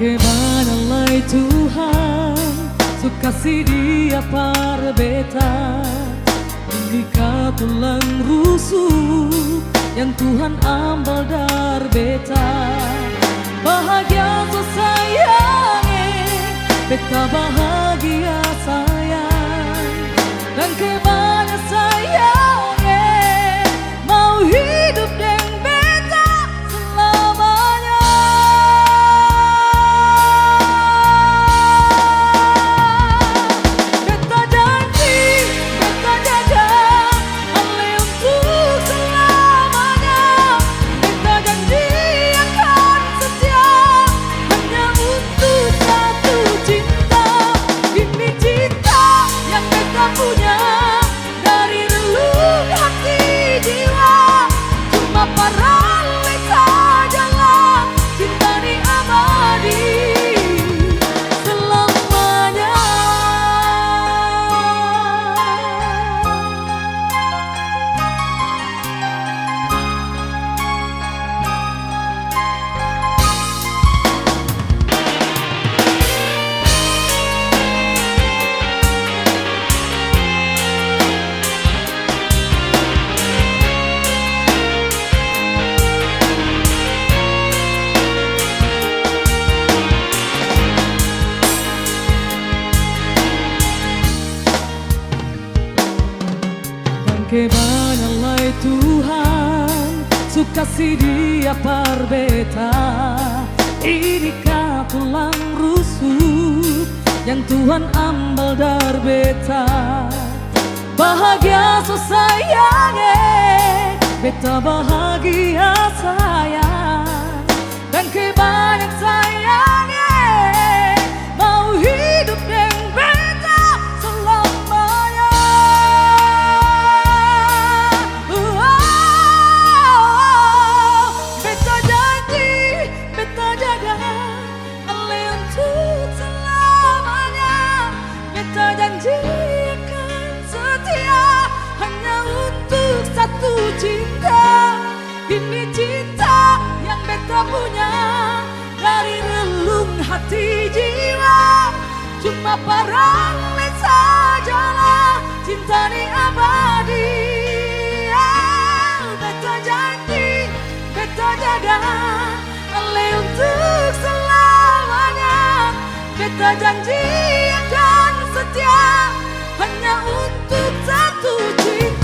Bagaimanalah Tuhan sukasi dia parbeta, indika tulang rusuk yang Tuhan ambil dari beta. Bahagia so sayange, beta bahagia sayang, dan kemana sayange mau hidup dengan beta selamanya. Beta janji, beta jaga Ale untuk selamanya. Beta janji akan setia hanya untuk satu cinta. Ini cinta yang beta punya dari relung hati jiwa. Cuma paralel sajalah cinta ini abadi selamanya. Bagaimanalah Tuhan sukasi dia parbeta, indika tulang rusuk yang Tuhan ambil dari beta. Bahagia so sayange, beta bahagia sayang, dan kebanyak sayange mau hidup dengan beta selamanya. Beta janji, beta jaga Ale untuk selamanya. Beta janji akan setia hanya untuk satu cinta. Ini cinta yang beta punya dari relung hati jiwa. Cuma paralel sajalah cinta ini abadi. Beta janji, beta jaga Ale untuk selamanya. Beta janji akan setia hanya untuk satu cinta.